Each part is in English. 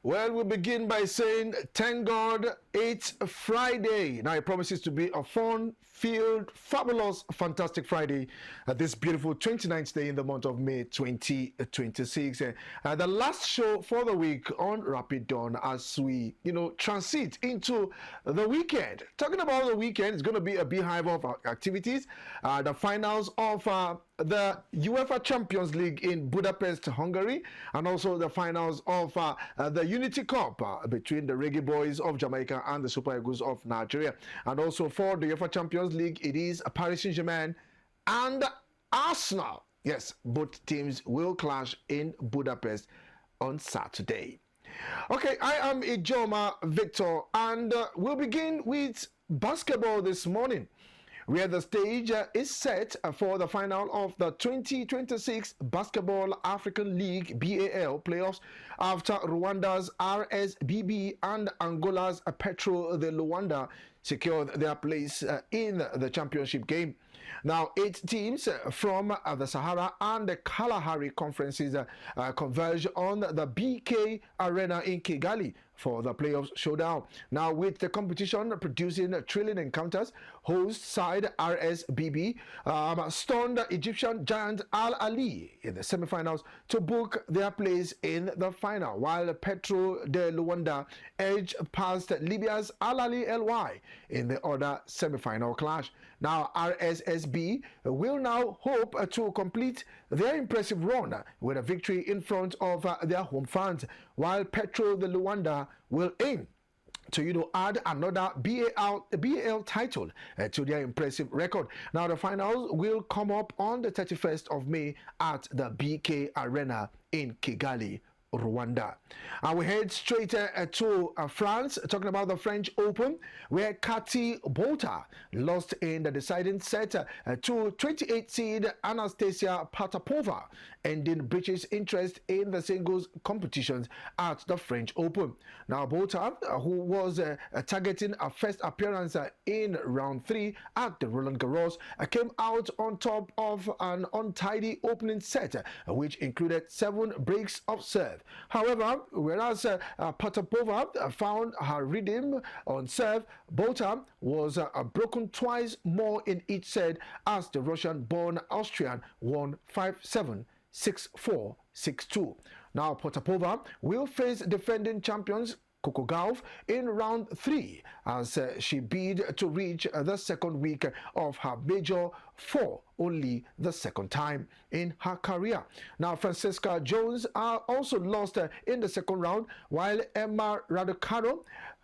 Well, we begin by saying, thank God it's Friday. Now, it promises to be a fun-filled, fabulous, fantastic Friday. This beautiful 29th day in the month of May 2026. The last show for the week on Rapid Dawn as we, transit into the weekend. Talking about the weekend, it's going to be a beehive of activities. The finals of the UEFA Champions League in Budapest, Hungary, and also the finals of the Unity Cup between the Reggae Boyz of Jamaica and the Super Eagles of Nigeria. And also for the UEFA Champions League, it is Paris Saint-Germain and Arsenal. Yes, both teams will clash in Budapest on Saturday. Okay, I am Ijoma Victor, and we'll begin with basketball this morning, where the stage is set for the final of the 2026 Basketball African League BAL playoffs after Rwanda's RSBB and Angola's Petro de Luanda secured their place in the championship game. Now, 8 teams from the Sahara and the Kalahari conferences converge on the BK Arena in Kigali for the playoffs showdown. Now, with the competition producing thrilling encounters, host side RSBB stunned Egyptian giant Al Ali in the semifinals to book their place in the final, while Petro de Luanda edged past Libya's Al Ali LY in the other semifinal clash. Now, RSSB will now hope to complete their impressive run with a victory in front of their home fans, while Petro de Luanda will aim to add another BAL title to their impressive record. Now, the finals will come up on the 31st of May at the BK Arena in Kigali, Rwanda. And we head straight to France, talking about the French Open, where Katie Bolta lost in the deciding set to 28 seed Anastasia Potapova, ending British interest in the singles competitions at the French Open. Now, Bolta, who was targeting a first appearance in round 3 at the Roland Garros, came out on top of an untidy opening set, which included 7 breaks of serve. However, whereas Potapova found her rhythm on serve, Bolta was broken twice more in each set as the Russian-born Austrian won 5-7, 6-4, 6-2. Now, Potapova will face defending champions Coco Gauff in round 3 as she bid to reach the second week of her major for only the second time in her career. Now, Francesca Jones also lost in the second round, while Emma Raducanu,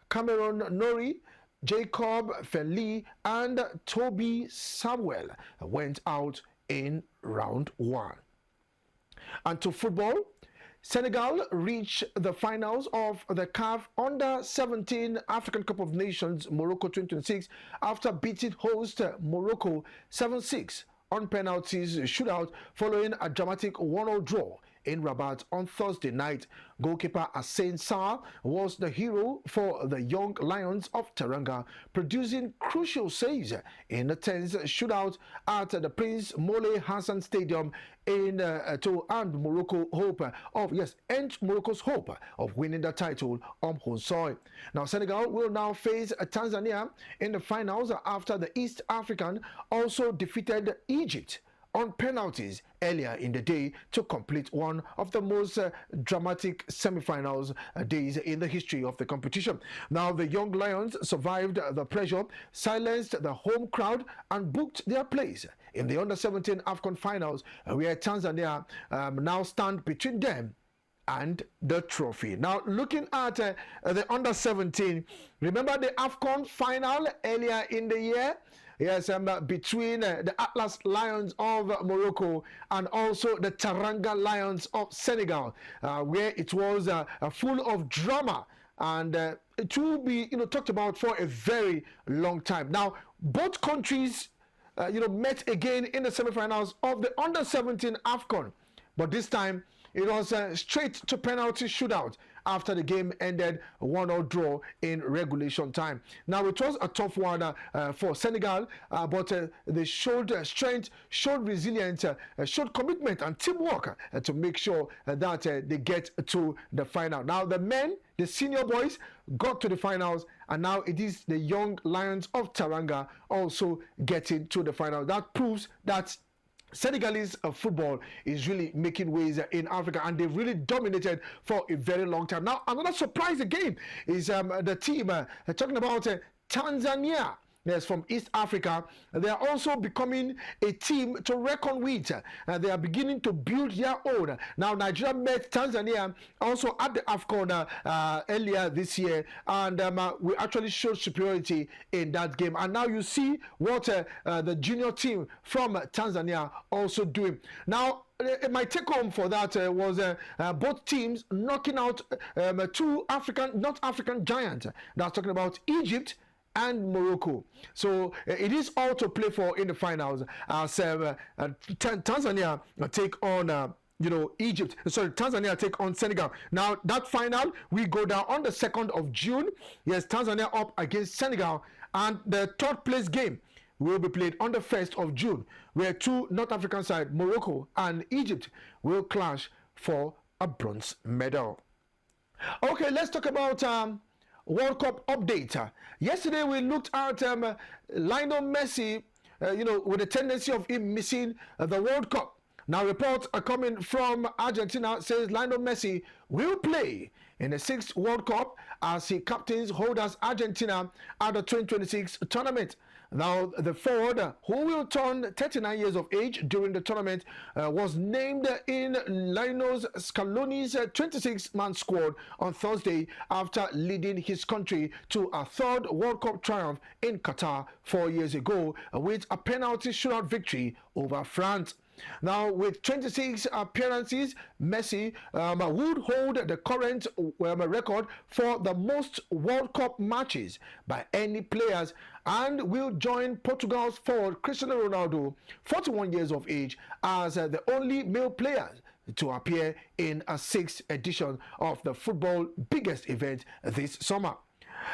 Cameron Norrie, Jacob Fenley and Toby Samuel went out in round 1. And to football, Senegal reached the finals of the CAF Under-17 African Cup of Nations Morocco 2026 after beating host Morocco 7-6 on penalties shootout following a dramatic 1-0 draw in Rabat on Thursday night. Goalkeeper Hussein Sarr was the hero for the Young Lions of Teranga, producing crucial saves in a tense shootout at the Prince Moulay Hassan Stadium to end Morocco's hope of winning the title on home soil. Now, Senegal will now face Tanzania in the finals after the East African also defeated Egypt on penalties earlier in the day to complete one of the most dramatic semi-finals days in the history of the competition. Now, the Young Lions survived the pressure, silenced the home crowd, and booked their place in the Under-17 AFCON finals, where Tanzania now stand between them and the trophy. Now, looking at the Under-17, remember the AFCON final earlier in the year? Yes, between the Atlas Lions of Morocco and also the Teranga Lions of Senegal, where it was full of drama, and it will be talked about for a very long time. Now, both countries met again in the semifinals of the Under-17 AFCON, but this time it was straight to penalty shootout after the game ended 1-1 draw in regulation time. Now, it was a tough one for Senegal, but they showed strength, showed resilience, showed commitment and teamwork to make sure that they get to the final. Now, the men, the senior boys, got to the finals, and now it is the young Lions of Teranga also getting to the final. That proves that Senegalese football is really making waves in Africa, and they've really dominated for a very long time. Now, another surprise again is the team talking about Tanzania. Yes, from East Africa. They are also becoming a team to reckon with. They are beginning to build their own. Now, Nigeria met Tanzania also at the AFCON earlier this year, and we actually showed superiority in that game. And now you see what the junior team from Tanzania also doing. Now, my take home for that was both teams knocking out two North African giants. That's talking about Egypt and Morocco. So it is all to play for in the finals as Tanzania take on Egypt. Sorry, Tanzania take on Senegal. Now, that final will go down on the 2nd of June. Yes, Tanzania up against Senegal. And the third place game will be played on the 1st of June, where two North African sides, Morocco and Egypt, will clash for a bronze medal. Okay, let's talk about World Cup update. Yesterday we looked at Lionel Messi, with a tendency of him missing the World Cup. Now, reports are coming from Argentina says Lionel Messi will play in the 6th World Cup as he captains holders Argentina at the 2026 tournament. Now, the forward, who will turn 39 years of age during the tournament, was named in Lionel Scaloni's 26-man squad on Thursday after leading his country to a 3rd World Cup triumph in Qatar 4 years ago with a penalty shootout victory over France. Now, with 26 appearances, Messi would hold the current record for the most World Cup matches by any players and will join Portugal's forward Cristiano Ronaldo, 41 years of age, as the only male player to appear in a 6th edition of the football biggest event this summer.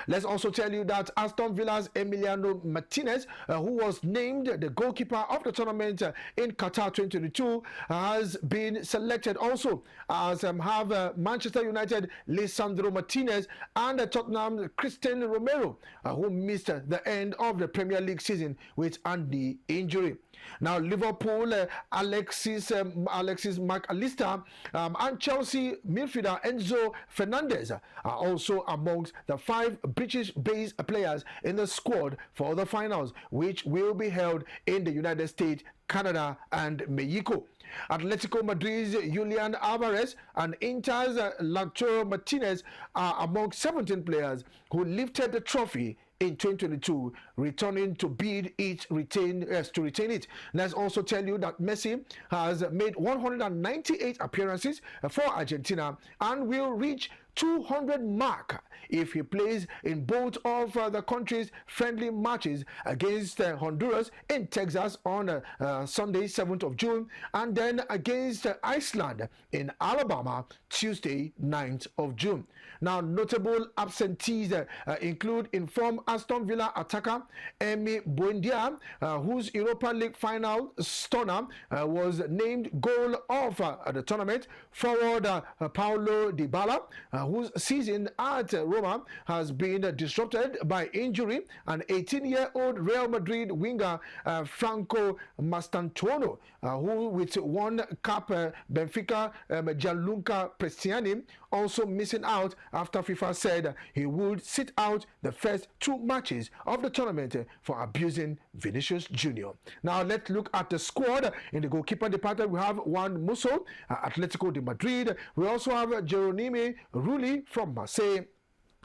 Let's also tell you that Aston Villa's Emiliano Martinez, who was named the goalkeeper of the tournament in Qatar 2022, has been selected also, as have Manchester United Lisandro Martinez and Tottenham Christian Romero, who missed the end of the Premier League season with an knee injury. Now, Liverpool, Alexis McAllister and Chelsea midfielder Enzo Fernandez are also amongst the 5 British-based players in the squad for the finals, which will be held in the United States, Canada, and Mexico. Atletico Madrid's Julian Alvarez and Inter's Lautaro Martinez are among 17 players who lifted the trophy in 2022, returning to bid to retain it. Let's also tell you that Messi has made 198 appearances for Argentina and will reach 200 mark if he plays in both of the country's friendly matches against Honduras in Texas on Sunday 7th of June, and then against Iceland in Alabama Tuesday 9th of June. Now, notable absentees include informed Aston Villa attacker Emi Buendia, whose Europa League final stunner was named goal of the tournament, forward Paulo Dybala, whose season at Roma has been disrupted by injury, and 18-year-old Real Madrid winger Franco Mastantuono, who with one cap Benfica Gianluca Prestiani, also missing out after FIFA said he would sit out the first 2 matches of the tournament for abusing Vinicius Junior. Now, let's look at the squad. In the goalkeeper department, we have Juan Musso, Atletico de Madrid. We also have Geronimo Rulli from Marseille.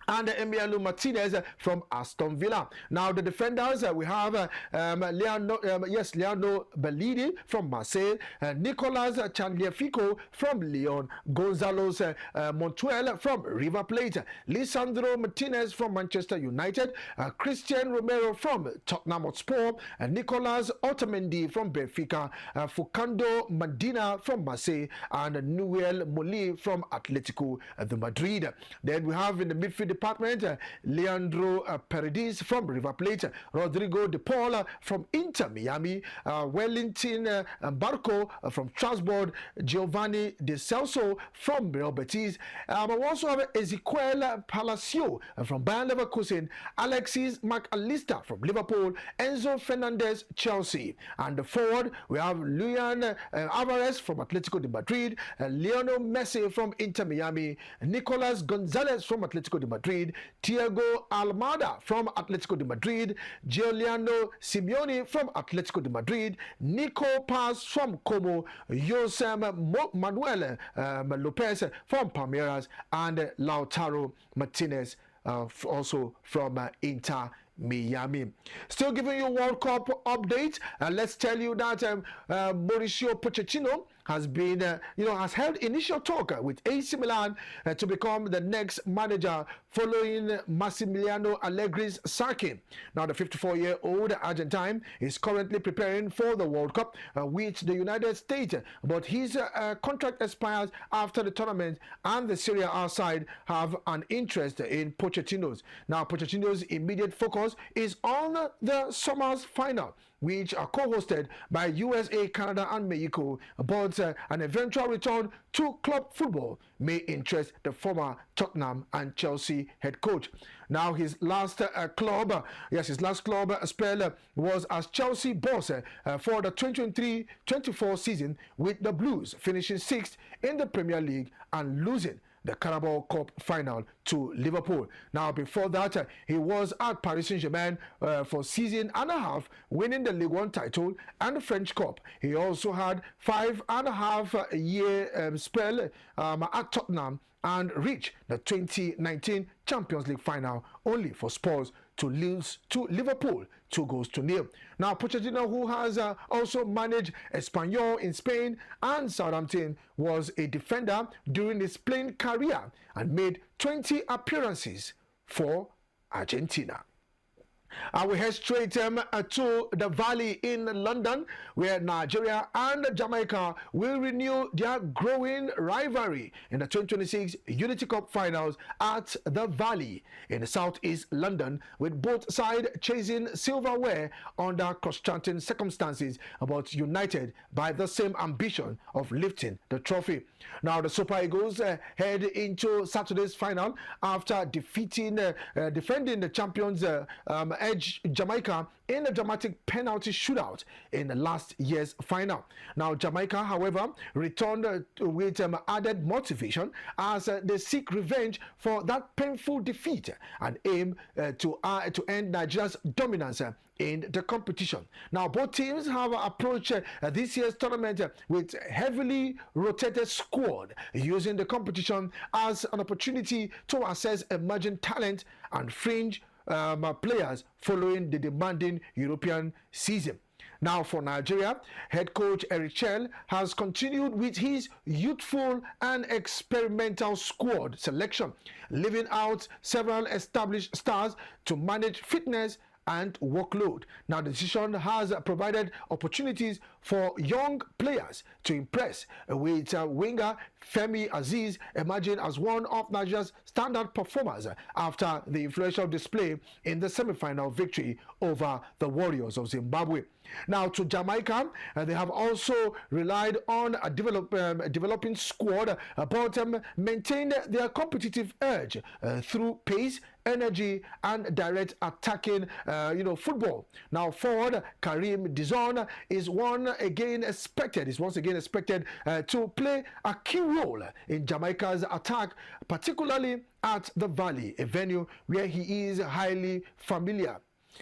and Emiliano Martinez from Aston Villa. Now the defenders, we have Leandro Bellini from Marseille, Nicolas Chandliafico from Lyon, Gonzalo Montuel from River Plate, Lisandro Martinez from Manchester United, Christian Romero from Tottenham Hotspur, Nicolas Otamendi from Benfica, Fukando Medina from Marseille, and Noel Moli from Atletico de Madrid. Then we have in the midfield department, Leandro Paredes from River Plate, Rodrigo De Paul from Inter Miami, Wellington Barco from Strasbourg, Giovanni De Celso from Real Betis. We also have Ezequiel Palacio from Bayer Leverkusen, Alexis McAllister from Liverpool, Enzo Fernandez, Chelsea. And the forward, we have Luis Alvarez from Atletico de Madrid, Lionel Messi from Inter Miami, Nicolas Gonzalez from Atletico de Madrid, Thiago Almada from Atletico de Madrid, Giuliano Simeone from Atletico de Madrid, Nico Paz from Como, Jose Manuel Lopez from Palmeiras, and Lautaro Martinez also from Inter Miami. Still giving you World Cup update. Let's tell you that Mauricio Pochettino has been, has held initial talk with AC Milan to become the next manager following Massimiliano Allegri's sacking. Now, the 54-year-old Argentine is currently preparing for the World Cup with the United States, but his contract expires after the tournament, and the Serie A side have an interest in Pochettino's. Now, Pochettino's immediate focus is on the summer's final, which are co-hosted by USA, Canada, and Mexico, but an eventual return to club football may interest the former Tottenham and Chelsea head coach. Now, his last club spell was as Chelsea boss for the 2023-24 season, with the Blues finishing 6th in the Premier League and losing the Carabao Cup final to Liverpool. Now, before that, he was at Paris Saint-Germain for a season and a half, winning the Ligue 1 title and the French Cup. He also had 5.5 year spell at Tottenham and reached the 2019 Champions League final, only for Spurs to lose to Liverpool 2-0. Now, Pochettino, who has also managed Espanyol in Spain and Southampton, was a defender during his playing career and made 20 appearances for Argentina. And we head straight to the Valley in London, where Nigeria and Jamaica will renew their growing rivalry in the 2026 Unity Cup finals at the Valley in southeast London, with both sides chasing silverware under cross-chanting circumstances, but united by the same ambition of lifting the trophy. Now, the Super Eagles head into Saturday's final after defending the champions edge Jamaica in a dramatic penalty shootout in last year's final. Now, Jamaica, however, returned with added motivation as they seek revenge for that painful defeat and aim to end Nigeria's dominance in the competition. Now, both teams have approached this year's tournament with heavily rotated squad, using the competition as an opportunity to assess emerging talent and fringe players following the demanding European season. Now, for Nigeria, head coach Eric Chell has continued with his youthful and experimental squad selection, leaving out several established stars to manage fitness and workload. Now, the decision has provided opportunities for young players to impress, with winger Femi Aziz emerging as one of Nigeria's standout performers after the influential display in the semi-final victory over the Warriors of Zimbabwe. Now, to Jamaica, they have also relied on a developing squad, but maintained their competitive edge through pace, energy, and direct attacking football. Now, forward Karim Dizon is once again expected to play a key role in Jamaica's attack, particularly at the Valley, a venue where he is highly familiar.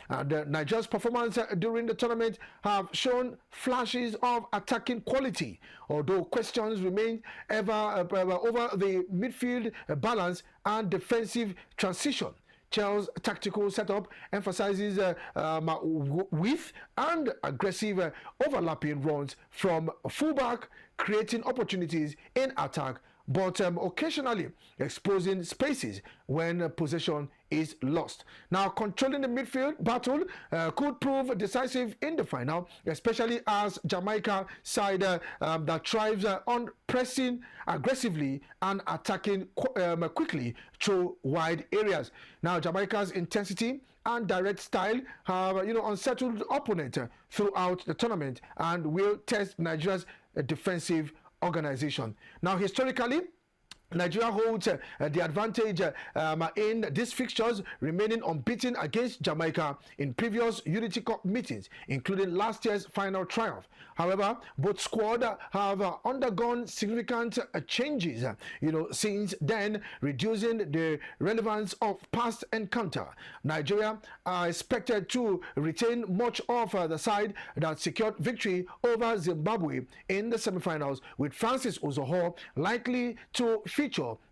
Nigeria's performance during the tournament have shown flashes of attacking quality, although questions remain ever over the midfield balance and defensive transition. Chelsea's tactical setup emphasizes width and aggressive overlapping runs from fullback, creating opportunities in attack, but occasionally exposing spaces when possession is lost. Now, controlling the midfield battle could prove decisive in the final, especially as Jamaica side that thrives on pressing aggressively and attacking quickly through wide areas. Now, Jamaica's intensity and direct style have unsettled opponent throughout the tournament and will test Nigeria's defensive organization. Now, historically, Nigeria holds the advantage in these fixtures, remaining unbeaten against Jamaica in previous Unity Cup meetings, including last year's final triumph. However, both squads have undergone significant changes, since then, reducing the relevance of past encounter. Nigeria are expected to retain much of the side that secured victory over Zimbabwe in the semi-finals, with Francis Uzoho likely to feature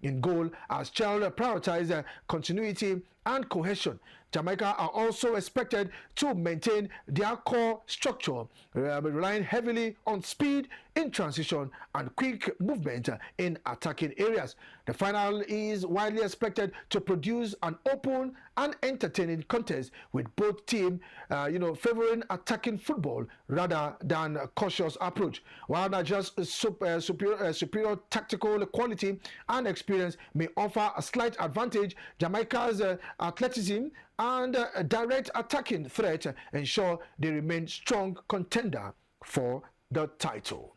in goal as Chelsea prioritize continuity and cohesion. Jamaica are also expected to maintain their core structure, relying heavily on speed in transition and quick movement in attacking areas. The final is widely expected to produce an open and entertaining contest, with both teams, favoring attacking football rather than a cautious approach. While Nigeria's superior tactical quality and experience may offer a slight advantage, Jamaica's athleticism and direct attacking threat ensure they remain strong contender for the title.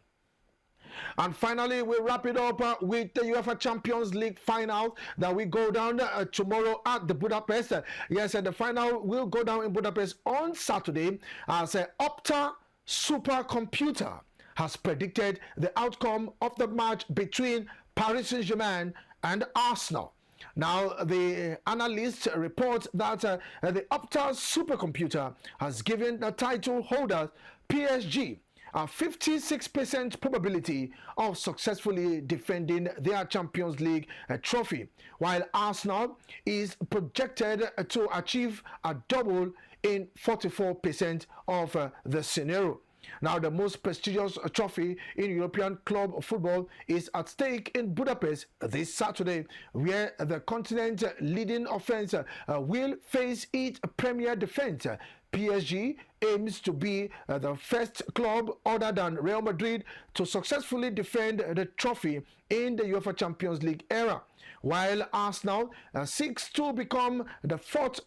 And finally, we wrap it up with the UEFA Champions League final that will go down tomorrow at the Budapest. Yes, and the final will go down in Budapest on Saturday as Opta Supercomputer has predicted the outcome of the match between Paris Saint-Germain and Arsenal. Now, the analysts report that the Opta Supercomputer has given the title holders PSG a 56% probability of successfully defending their Champions League trophy, while Arsenal is projected to achieve a double in 44% of the scenario. Now, the most prestigious trophy in European club football is at stake in Budapest this Saturday, where the continent's leading offense will face its premier defense. PSG aims to be the first club other than Real Madrid to successfully defend the trophy in the UEFA Champions League era, while Arsenal seeks to become the fourth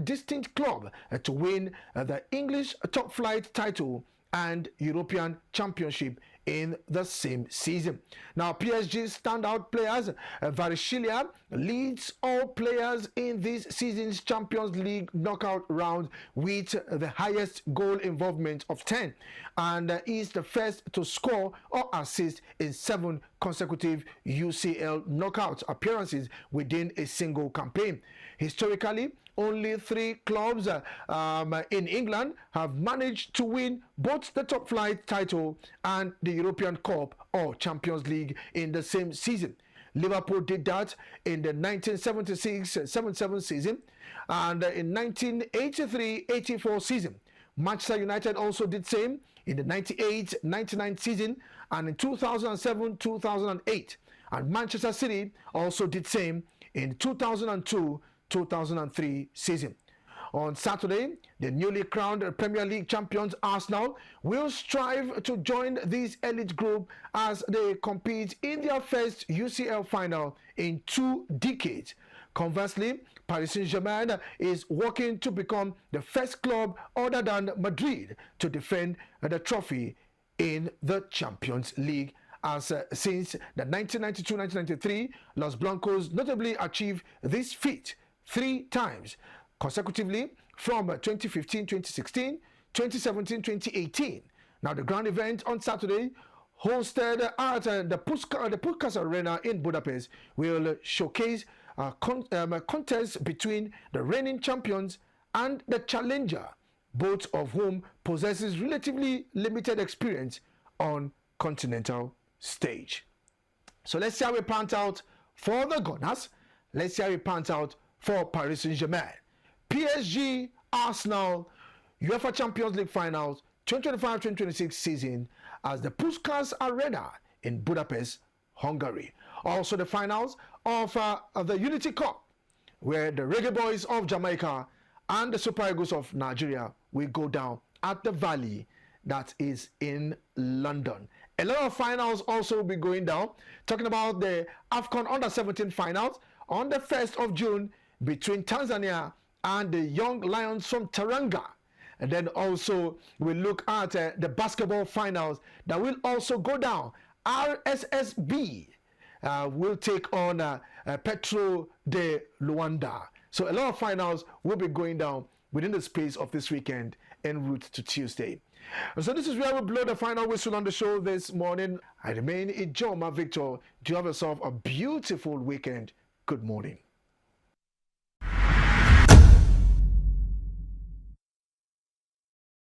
distinct club to win the English top flight title and European Championship in the same season. Now, PSG's standout players, Kvaratskhelia leads all players in this season's Champions League knockout round with the highest goal involvement of 10, and is the first to score or assist in 7 consecutive UCL knockout appearances within a single campaign. Historically, only 3 clubs in England have managed to win both the top flight title and the European Cup or Champions League in the same season. Liverpool did that in the 1976-77 season and in 1983-84 season. Manchester United also did same in the 98-99 season and in 2007-2008. And Manchester City also did same in 2002-2003 season. On Saturday, the newly crowned Premier League champions Arsenal will strive to join this elite group as they compete in their first UCL final in 2 decades. Conversely, Paris Saint-Germain is working to become the first club other than Madrid to defend the trophy in the Champions League. As since the 1992-1993, Los Blancos notably achieved this feat 3 times consecutively from 2015-2016, 2017-2018. Now, the grand event on Saturday, hosted at the Puskas Arena in Budapest, will showcase a contest between the reigning champions and the challenger, both of whom possesses relatively limited experience on continental stage. So let's see how it pans out for the Gunners. Let's see how it pans out for Paris Saint-Germain. PSG, Arsenal, UEFA Champions League finals 2025-2026 season as the Puskás Arena in Budapest, Hungary. Also the finals of the Unity Cup, where the Reggae Boyz of Jamaica and the Super Eagles of Nigeria will go down at the Valley that is in London. A lot of finals also will be going down. Talking about the AFCON Under-17 finals on the 1st of June between Tanzania and the Young Lions from Teranga. And then also we'll look at the basketball finals that will also go down. RSSB will take on Petro de Luanda. So a lot of finals will be going down within the space of this weekend en route to Tuesday. So this is where we blow the final whistle on the show this morning. I remain Ijoma Victor. Do you have yourself a beautiful weekend? Good morning.